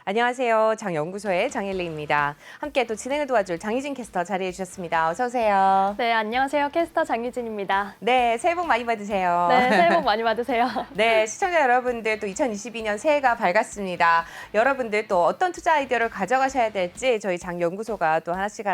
안녕하세요. 장연구소의 장일리입니다. 함께 또 진행을 도와줄 장희진 캐스터 자리해 주셨습니다. 어서 오세요. 네, 안녕하세요. 캐스터 장유진입니다. 네, 새해 복 많이 받으세요. 네, 새해 복 많이 받으세요. 네, 시청자 여러분들 또 2022년 새해가 밝았습니다. 여러분들 또 어떤 투자 아이디어를 가져가셔야 될지 저희 장연구소가 또 하나씩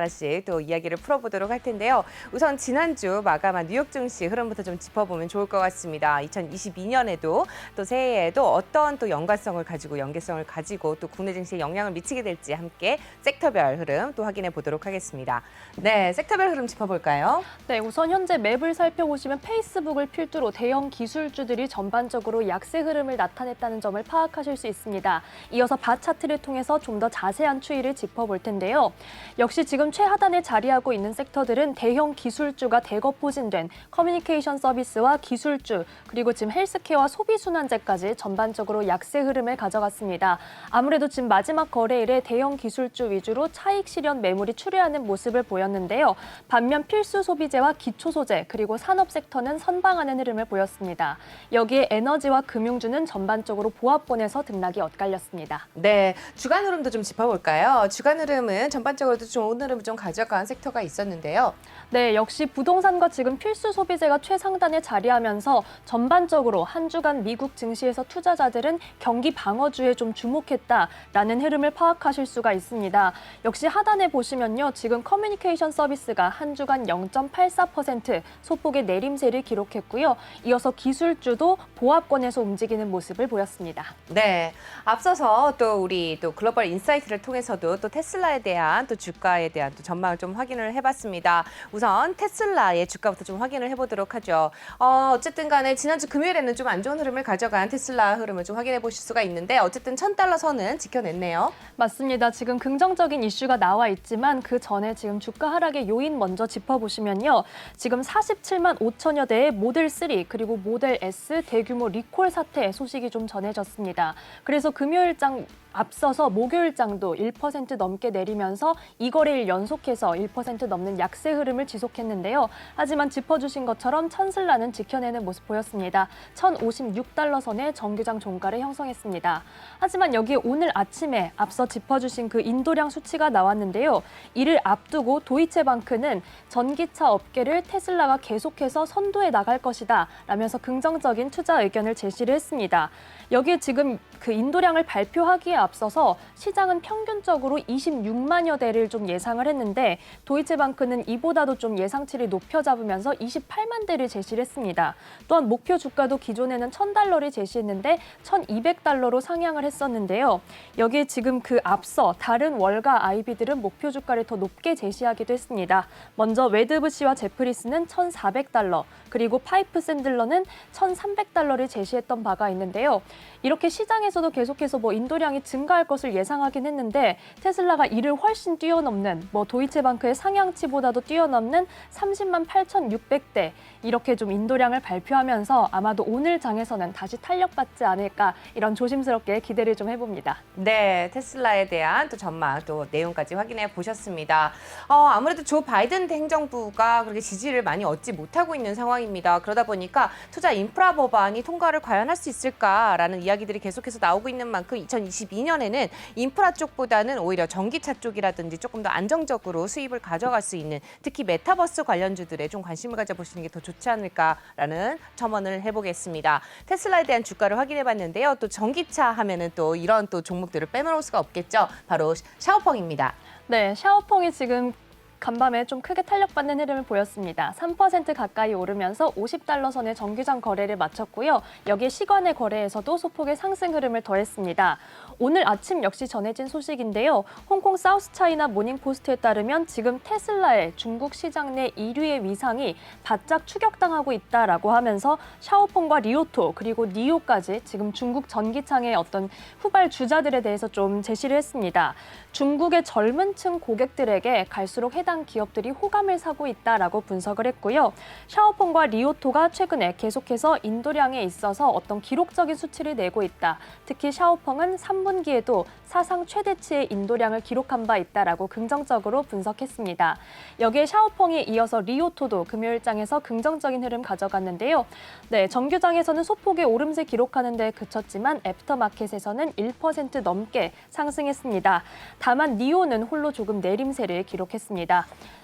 또 이야기를 풀어보도록 할 텐데요. 우선 지난주 마감한 뉴욕 증시 흐름부터 좀 짚어보면 좋을 것 같습니다. 2022년에도 또 새해에도 어떤 또 연관성을 가지고 연계성을 가지고 또 국내 증시에 영향을 미치게 될지 함께 섹터별 흐름 또 확인해 보도록 하겠습니다. 네, 섹터별 흐름 짚어볼까요? 네, 우선 현재 맵을 살펴보시면 페이스북을 필두로 대형 기술주들이 전반적으로 약세 흐름을 나타냈다는 점을 파악하실 수 있습니다. 이어서 바 차트를 통해서 좀 더 자세한 추이를 짚어볼 텐데요. 역시 지금 최하단에 자리하고 있는 섹터들은 대형 기술주가 대거 포진된 커뮤니케이션 서비스와 기술주, 그리고 지금 헬스케어와 소비순환재까지 전반적으로 약세 흐름을 가져갔습니다. 아무래도 지금 마지막 거래일에 대형 기술주 위주로 차익 실현 매물이 출회하는 모습을 보였는데요. 반면 필수 소비재와 기초 소재, 그리고 산업 섹터는 선방하는 흐름을 보였습니다. 여기에 에너지와 금융주는 전반적으로 보합권에서 등락이 엇갈렸습니다. 네, 주간 흐름도 좀 짚어볼까요? 주간 흐름은 전반적으로도 좀 좋은 흐름을 좀 가져간 섹터가 있었는데요. 네, 역시 부동산과 지금 필수 소비재가 최상단에 자리하면서 전반적으로 한 주간 미국 증시에서 투자자들은 경기 방어주에 좀 주목했다라는 흐름을 파악하실 수가 있습니다. 역시 하단에 보시면요, 지금 커뮤니케이션 서비스가 한 주간 0.84% 소폭의 내림세를 기록했고요. 이어서 기술주도 보합권에서 움직이는 모습을 보였습니다. 네, 앞서서 또 우리 또 글로벌 인사이트를 통해서도 또 테슬라에 대한 또 주가에 대한 또 전망을 좀 확인을 해봤습니다. 우선 테슬라의 주가부터 좀 확인을 해보도록 하죠. 어쨌든 간에 지난주 금요일에는 좀 안 좋은 흐름을 가져간 테슬라 흐름을 좀 확인해 보실 수가 있는데 어쨌든 $1,000 선은 지켜냈네요. 맞습니다. 지금 긍정적인 이슈가 나와 있지만 그 전에 지금 주가 하락의 요인 먼저 짚어보시면요. 지금 47만 5천여 대의 모델 3 그리고 모델 S 대규모 리콜 사태 소식이 좀 전해졌습니다. 그래서 금요일장 앞서서 목요일장도 1% 넘게 내리면서 이 거래일 연속해서 1% 넘는 약세 흐름을 지속했는데요. 하지만 짚어주신 것처럼 테슬라는 지켜내는 모습 보였습니다. $1,056 선의 정규장 종가를 형성했습니다. 하지만 여기에 오늘 아침에 앞서 짚어주신 그 인도량 수치가 나왔는데요. 이를 앞두고 도이체방크는 전기차 업계를 테슬라가 계속해서 선도해 나갈 것이다 라면서 긍정적인 투자 의견을 제시를 했습니다. 여기에 지금 그 인도량을 발표하기에 앞서서 시장은 평균적으로 26만여 대를 좀 예상을 했는데 도이체방크는 이보다도 좀 예상치를 높여 잡으면서 28만 대를 제시를 했습니다. 또한 목표 주가도 기존에는 $1,000를 제시했는데 $1,200로 상향을 했었는데요. 여기에 지금 그 앞서 다른 월가 IB들은 목표 주가를 더 높게 제시하기도 했습니다. 먼저 웨드브시와 제프리스는 $1,400, 그리고 파이프 샌들러는 $1,300를 제시했던 바가 있는데요. 이렇게 시장에서도 계속해서 인도량이 증가할 것을 예상하긴 했는데 테슬라가 이를 훨씬 뛰어넘는 도이체방크의 상향치보다도 뛰어넘는 30만 8,600대 이렇게 좀 인도량을 발표하면서 아마도 오늘 장에서는 다시 탄력받지 않을까 이런 조심스럽게 기대를 좀 해봅니다. 네, 테슬라에 대한 또 전망 또 내용까지 확인해 보셨습니다. 아무래도 조 바이든 행정부가 그렇게 지지를 많이 얻지 못하고 있는 상황입니다. 그러다 보니까 투자 인프라 법안이 통과를 과연 할 수 있을까라는 이야기들이 계속해서 나오고 있는 만큼 2022년에는 인프라 쪽보다는 오히려 전기차 쪽이라든지 조금 더 안정적으로 수입을 가져갈 수 있는 특히 메타버스 관련주들에 좀 관심을 가져보시는 게 더 좋지 않을까라는 첨언을 해보겠습니다. 테슬라에 대한 주가를 확인해봤는데요. 또 전기차 하면은 또 이런 또 종목들을 빼놓을 수가 없겠죠. 바로 샤오펑입니다. 네, 샤오펑이 지금 간밤에 좀 크게 탄력받는 흐름을 보였습니다. 3% 가까이 오르면서 $50 선의 정규장 거래를 마쳤고요. 여기에 시간의 거래에서도 소폭의 상승 흐름을 더했습니다. 오늘 아침 역시 전해진 소식인데요. 홍콩 사우스차이나 모닝포스트에 따르면 지금 테슬라의 중국 시장 내 1위의 위상이 바짝 추격당하고 있다라고 하면서 샤오펑과 리오토 그리고 니오까지 지금 중국 전기창의 어떤 후발 주자들에 대해서 좀 제시를 했습니다. 중국의 젊은 층 고객들에게 갈수록 해당 해당 기업들이 호감을 사고 있다라고 분석을 했고요. 샤오펑과 리오토가 최근에 계속해서 인도량에 있어서 어떤 기록적인 수치를 내고 있다. 특히 샤오펑은 3분기에도 사상 최대치의 인도량을 기록한 바 있다라고 긍정적으로 분석했습니다. 여기에 샤오펑에 이어서 리오토도 금요일장에서 긍정적인 흐름 가져갔는데요. 네, 정규장에서는 소폭의 오름세 기록하는 데 그쳤지만 애프터마켓에서는 1% 넘게 상승했습니다. 다만 니오는 홀로 조금 내림세를 기록했습니다.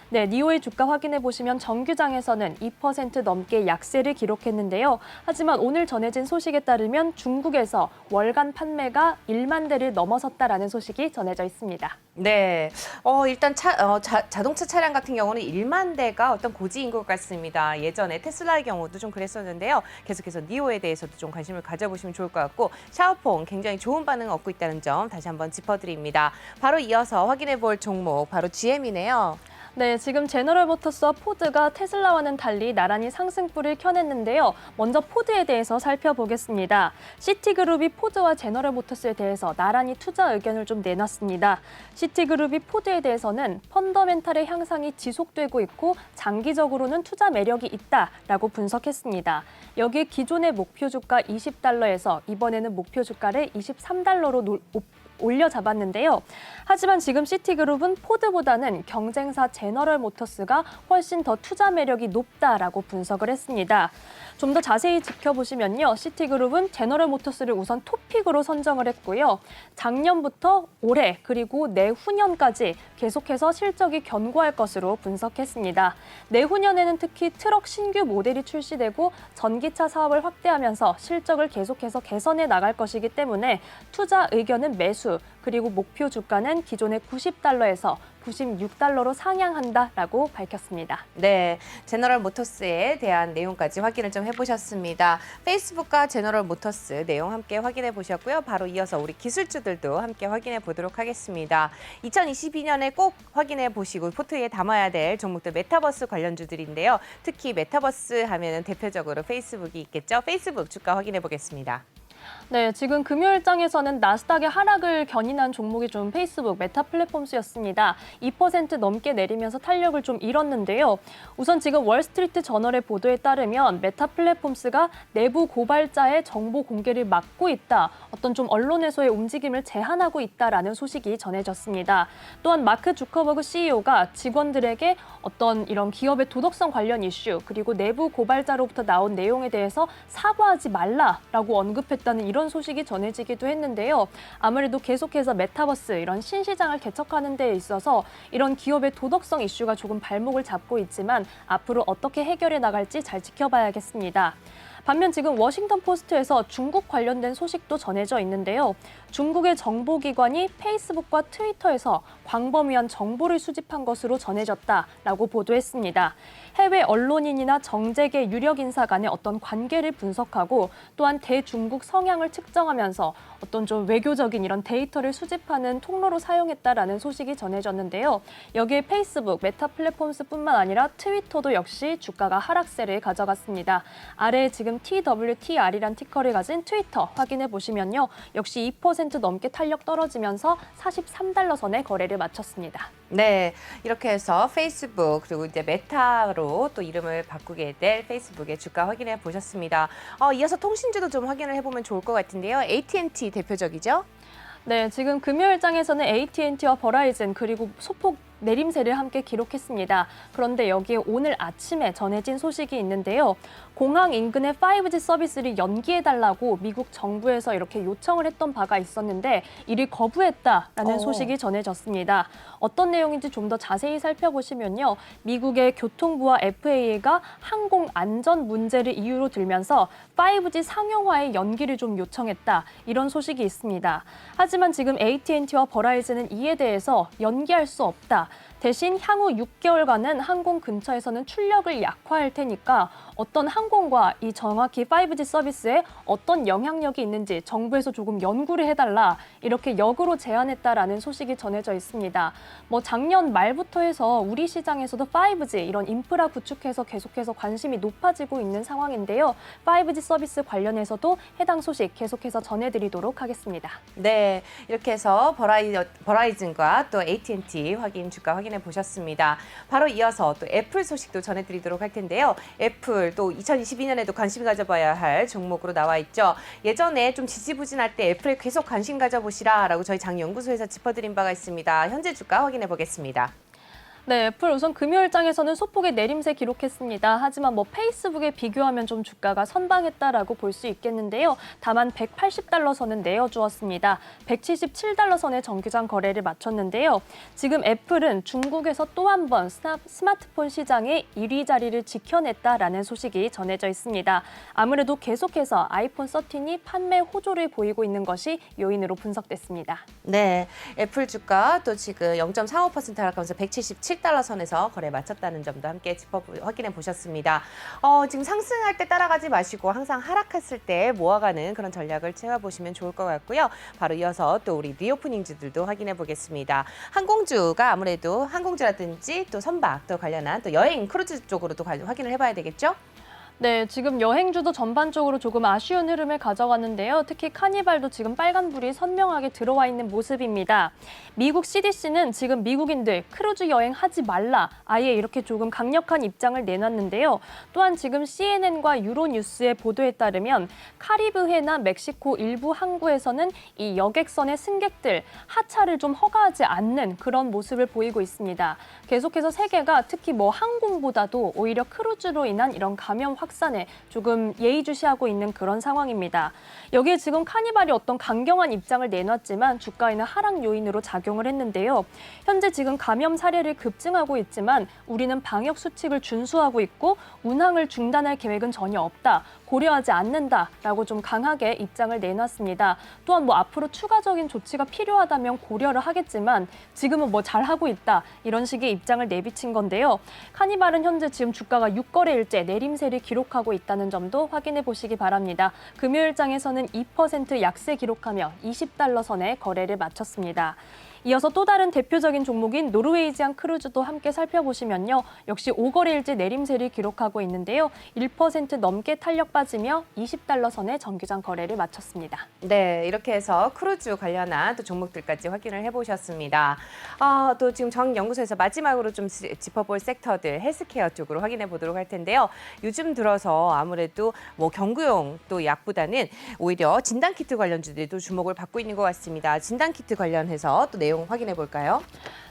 네, 니오의 주가 확인해 보시면 정규장에서는 2% 넘게 약세를 기록했는데요. 하지만 오늘 전해진 소식에 따르면 중국에서 월간 판매가 1만 대를 넘어섰다라는 소식이 전해져 있습니다. 네, 일단 자동차 차량 같은 경우는 1만 대가 어떤 고지인 것 같습니다. 예전에 테슬라의 경우도 좀 그랬었는데요. 계속해서 니오에 대해서도 좀 관심을 가져보시면 좋을 것 같고 샤오퐁 굉장히 좋은 반응을 얻고 있다는 점 다시 한번 짚어드립니다. 바로 이어서 확인해 볼 종목 바로 GM이네요. 네, 지금 제너럴 모터스와 포드가 테슬라와는 달리 나란히 상승불을 켜냈는데요. 먼저 포드에 대해서 살펴보겠습니다. 시티그룹이 포드와 제너럴 모터스에 대해서 나란히 투자 의견을 좀 내놨습니다. 시티그룹이 포드에 대해서는 펀더멘탈의 향상이 지속되고 있고 장기적으로는 투자 매력이 있다라고 분석했습니다. 여기에 기존의 목표 주가 20달러에서 이번에는 목표 주가를 23달러로 올려 잡았는데요. 하지만 지금 시티그룹은 포드보다는 경쟁사 제너럴 모터스가 훨씬 더 투자 매력이 높다라고 분석을 했습니다. 좀 더 자세히 지켜보시면요. 시티그룹은 제너럴 모터스를 우선 토픽으로 선정을 했고요. 작년부터 올해 그리고 내후년까지 계속해서 실적이 견고할 것으로 분석했습니다. 내후년에는 특히 트럭 신규 모델이 출시되고 전기차 사업을 확대하면서 실적을 계속해서 개선해 나갈 것이기 때문에 투자 의견은 매수, 그리고 목표 주가는 기존의 90달러에서 96달러로 상향한다라고 밝혔습니다. 네, 제너럴 모터스에 대한 내용까지 확인을 좀 해보셨습니다. 페이스북과 제너럴 모터스 내용 함께 확인해 보셨고요. 바로 이어서 우리 기술주들도 함께 확인해 보도록 하겠습니다. 2022년에 꼭 확인해 보시고 포트에 담아야 될 종목들 메타버스 관련주들인데요. 특히 메타버스 하면은 대표적으로 페이스북이 있겠죠. 페이스북 주가 확인해 보겠습니다. 네, 지금 금요일장에서는 나스닥의 하락을 견인한 종목이 좀 페이스북 메타 플랫폼스였습니다. 2% 넘게 내리면서 탄력을 좀 잃었는데요. 우선 지금 월스트리트 저널의 보도에 따르면 메타 플랫폼스가 내부 고발자의 정보 공개를 막고 있다. 어떤 좀 언론에서의 움직임을 제한하고 있다라는 소식이 전해졌습니다. 또한 마크 주커버그 CEO가 직원들에게 어떤 이런 기업의 도덕성 관련 이슈 그리고 내부 고발자로부터 나온 내용에 대해서 사과하지 말라라고 언급했다는 이런 소식이 전해지기도 했는데요. 아무래도 계속해서 메타버스 이런 신시장을 개척하는 데 있어서 이런 기업의 도덕성 이슈가 조금 발목을 잡고 있지만 앞으로 어떻게 해결해 나갈지 잘 지켜봐야겠습니다. 반면 지금 워싱턴 포스트에서 중국 관련된 소식도 전해져 있는데요. 중국의 정보기관이 페이스북과 트위터에서 광범위한 정보를 수집한 것으로 전해졌다라고 보도했습니다. 해외 언론인이나 정재계 유력 인사 간의 어떤 관계를 분석하고 또한 대중국 성향을 측정하면서 어떤 좀 외교적인 이런 데이터를 수집하는 통로로 사용했다라는 소식이 전해졌는데요. 여기에 페이스북, 메타 플랫폼스뿐만 아니라 트위터도 역시 주가가 하락세를 가져갔습니다. 아래에 지금 TWTR이란 티커를 가진 트위터 확인해 보시면요. 역시 2% 넘게 탄력 떨어지면서 43달러 선에 거래를 마쳤습니다. 네, 이렇게 해서 페이스북 그리고 이제 메타로 또 이름을 바꾸게 될 페이스북의 주가 확인해 보셨습니다. 이어서 통신주도 좀 확인을 해보면 좋을 것 같은데요. AT&T 대표적이죠? 네, 지금 금요일장에서는 AT&T와 버라이즌 그리고 소폭 내림세를 함께 기록했습니다. 그런데 여기에 오늘 아침에 전해진 소식이 있는데요. 공항 인근의 5G 서비스를 연기해달라고 미국 정부에서 이렇게 요청을 했던 바가 있었는데 이를 거부했다라는 소식이 전해졌습니다. 어떤 내용인지 좀 더 자세히 살펴보시면요. 미국의 교통부와 FAA가 항공 안전 문제를 이유로 들면서 5G 상용화의 연기를 좀 요청했다. 이런 소식이 있습니다. 하지만 지금 AT&T와 버라이즌은 이에 대해서 연기할 수 없다. 대신 향후 6개월간은 항공 근처에서는 출력을 약화할 테니까 어떤 항공과 이 정확히 5G 서비스에 어떤 영향력이 있는지 정부에서 조금 연구를 해달라 이렇게 역으로 제안했다라는 소식이 전해져 있습니다. 뭐 작년 말부터 해서 우리 시장에서도 5G 이런 인프라 구축해서 계속해서 관심이 높아지고 있는 상황인데요. 5G 서비스 관련해서도 해당 소식 계속해서 전해드리도록 하겠습니다. 네, 이렇게 해서 버라이즌과 또 AT&T 주가 확인해 보셨습니다. 바로 이어서 또 애플 소식도 전해드리도록 할 텐데요. 애플 또 2022년에도 관심 가져봐야 할 종목으로 나와 있죠. 예전에 좀 지지부진할 때 애플에 계속 관심 가져보시라라고 저희 장연구소에서 짚어드린 바가 있습니다. 현재 주가 확인해 보겠습니다. 네, 애플 우선 금요일장에서는 소폭의 내림세 기록했습니다. 하지만 뭐 페이스북에 비교하면 좀 주가가 선방했다라고 볼 수 있겠는데요. 다만 180달러 선은 내어주었습니다. 177달러 선의 정규장 거래를 마쳤는데요. 지금 애플은 중국에서 또 한 번 스마트폰 시장의 1위 자리를 지켜냈다라는 소식이 전해져 있습니다. 아무래도 계속해서 아이폰 13이 판매 호조를 보이고 있는 것이 요인으로 분석됐습니다. 네, 애플 주가 또 지금 0.45% 하락하면서 177달러 선에서 거래 마쳤다는 점도 함께 확인해 보셨습니다. 지금 상승할 때 따라가지 마시고 항상 하락했을 때 모아가는 그런 전략을 채워보시면 좋을 것 같고요. 바로 이어서 또 우리 리오프닝주들도 확인해 보겠습니다. 항공주가 아무래도 항공주라든지 또 선박 또 관련한 또 여행 크루즈 쪽으로도 확인을 해봐야 되겠죠? 네, 지금 여행주도 전반적으로 조금 아쉬운 흐름을 가져갔는데요. 특히 카니발도 지금 빨간불이 선명하게 들어와 있는 모습입니다. 미국 CDC는 지금 미국인들 크루즈 여행 하지 말라 아예 이렇게 조금 강력한 입장을 내놨는데요. 또한 지금 CNN과 유로뉴스의 보도에 따르면 카리브해나 멕시코 일부 항구에서는 이 여객선의 승객들 하차를 좀 허가하지 않는 그런 모습을 보이고 있습니다. 계속해서 세계가 특히 뭐 항공보다도 오히려 크루즈로 인한 이런 감염 확산에 조금 예의주시하고 있는 그런 상황입니다. 여기에 지금 카니발이 어떤 강경한 입장을 내놨지만 주가에는 하락 요인으로 작용을 했는데요. 현재 지금 감염 사례를 급증하고 있지만 우리는 방역 수칙을 준수하고 있고 운항을 중단할 계획은 전혀 없다. 고려하지 않는다라고 좀 강하게 입장을 내놨습니다. 또한 뭐 앞으로 추가적인 조치가 필요하다면 고려를 하겠지만 지금은 뭐 잘하고 있다 이런 식의 입장을 내비친 건데요. 카니발은 현재 지금 주가가 6거래일째 내림세를 기록하고 있다는 점도 확인해 보시기 바랍니다. 금요일장에서는 2% 약세 기록하며 20달러 선에 거래를 마쳤습니다. 이어서 또 다른 대표적인 종목인 노르웨이지안 크루즈도 함께 살펴보시면요. 역시 5거래일째 내림세를 기록하고 있는데요. 1% 넘게 탄력 빠지며 20달러 선의 정규장 거래를 마쳤습니다. 네, 이렇게 해서 크루즈 관련한 또 종목들까지 확인을 해보셨습니다. 또 지금 정연구소에서 마지막으로 좀 짚어볼 섹터들 헬스케어 쪽으로 확인해 보도록 할 텐데요. 요즘 들어서 아무래도 뭐 경구용 또 약보다는 오히려 진단키트 관련주들도 주목을 받고 있는 것 같습니다. 진단키트 관련해서 또 내용 확인해 볼까요?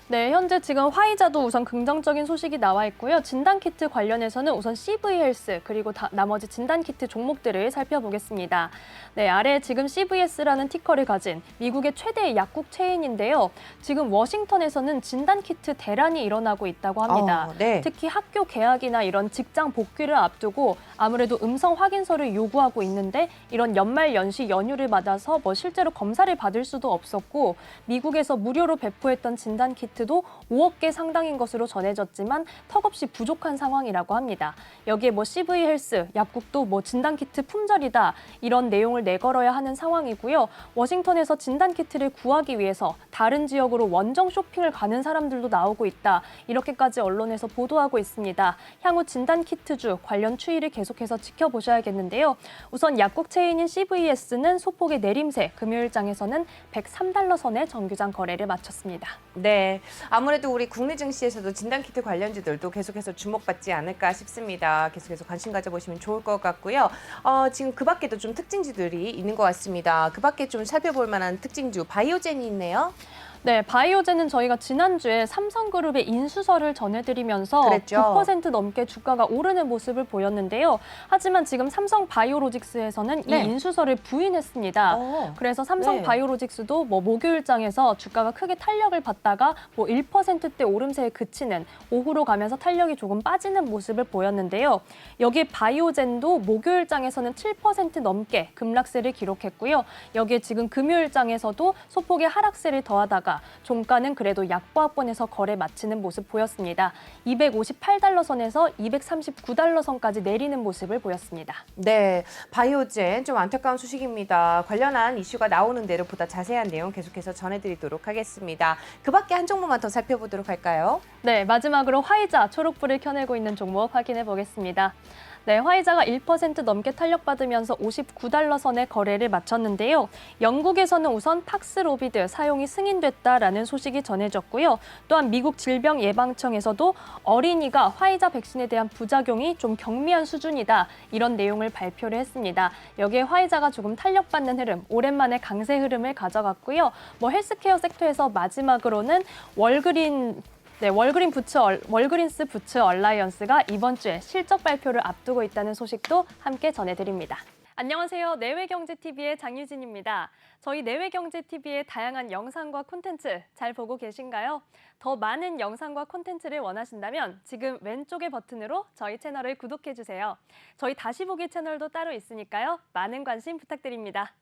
네, 현재 지금 화이자도 우선 긍정적인 소식이 나와 있고요. 진단키트 관련해서는 우선 CV헬스 그리고 나머지 진단키트 종목들을 살펴보겠습니다. 네, 아래 지금 CVS라는 티커를 가진 미국의 최대 약국 체인인데요. 지금 워싱턴에서는 진단키트 대란이 일어나고 있다고 합니다. 네. 특히 학교 개학이나 이런 직장 복귀를 앞두고 아무래도 음성 확인서를 요구하고 있는데 이런 연말 연시 연휴를 맞아서 뭐 실제로 검사를 받을 수도 없었고 미국에서 무료로 배포했던 진단키트 도 5억 개 상당인 것으로 전해졌지만 턱없이 부족한 상황이라고 합니다. 여기에 뭐 CV헬스, 약국도 뭐 진단키트 품절이다 이런 내용을 내걸어야 하는 상황이고요. 워싱턴에서 진단키트를 구하기 위해서 다른 지역으로 원정 쇼핑을 가는 사람들도 나오고 있다. 이렇게까지 언론에서 보도하고 있습니다. 향후 진단키트주 관련 추이를 계속해서 지켜보셔야겠는데요. 우선 약국 체인인 CVS는 소폭의 내림세, 금요일장에서는 103달러 선의 정규장 거래를 마쳤습니다. 네, 아무래도 우리 국내 증시에서도 진단키트 관련주들도 계속해서 주목받지 않을까 싶습니다. 계속해서 관심 가져보시면 좋을 것 같고요. 지금 그 밖에도 좀 특징주들이 있는 것 같습니다. 그 밖에 좀 살펴볼 만한 특징주, 바이오젠이 있네요. 네, 바이오젠은 저희가 지난주에 삼성그룹의 인수설을 전해드리면서 그랬죠. 9% 넘게 주가가 오르는 모습을 보였는데요. 하지만 지금 삼성바이오로직스에서는 네. 이 인수설을 부인했습니다. 그래서 삼성바이오로직스도 뭐 목요일장에서 주가가 크게 탄력을 받다가 뭐 1%대 오름세에 그치는 오후로 가면서 탄력이 조금 빠지는 모습을 보였는데요. 여기에 바이오젠도 목요일장에서는 7% 넘게 급락세를 기록했고요. 여기에 지금 금요일장에서도 소폭의 하락세를 더하다가 있었으나 종가는 그래도 약보합권에서 거래 마치는 모습 보였습니다. 258달러 선에서 239달러 선까지 내리는 모습을 보였습니다. 네, 바이오젠 좀 안타까운 소식입니다. 관련한 이슈가 나오는 대로 보다 자세한 내용 계속해서 전해드리도록 하겠습니다. 그 밖에 한 종목만 더 살펴보도록 할까요? 네, 마지막으로 화이자 초록불을 켜내고 있는 종목 확인해 보겠습니다. 네, 화이자가 1% 넘게 탄력받으면서 59달러 선에 거래를 마쳤는데요. 영국에서는 우선 팍스로비드 사용이 승인됐다라는 소식이 전해졌고요. 또한 미국 질병예방청에서도 어린이가 화이자 백신에 대한 부작용이 좀 경미한 수준이다, 이런 내용을 발표를 했습니다. 여기에 화이자가 조금 탄력받는 흐름, 오랜만에 강세 흐름을 가져갔고요. 헬스케어 섹터에서 마지막으로는 월그린스 부츠 얼라이언스가 이번 주에 실적 발표를 앞두고 있다는 소식도 함께 전해드립니다. 안녕하세요. 내외경제TV의 장유진입니다. 저희 내외경제TV의 다양한 영상과 콘텐츠 잘 보고 계신가요? 더 많은 영상과 콘텐츠를 원하신다면 지금 왼쪽의 버튼으로 저희 채널을 구독해주세요. 저희 다시 보기 채널도 따로 있으니까요. 많은 관심 부탁드립니다.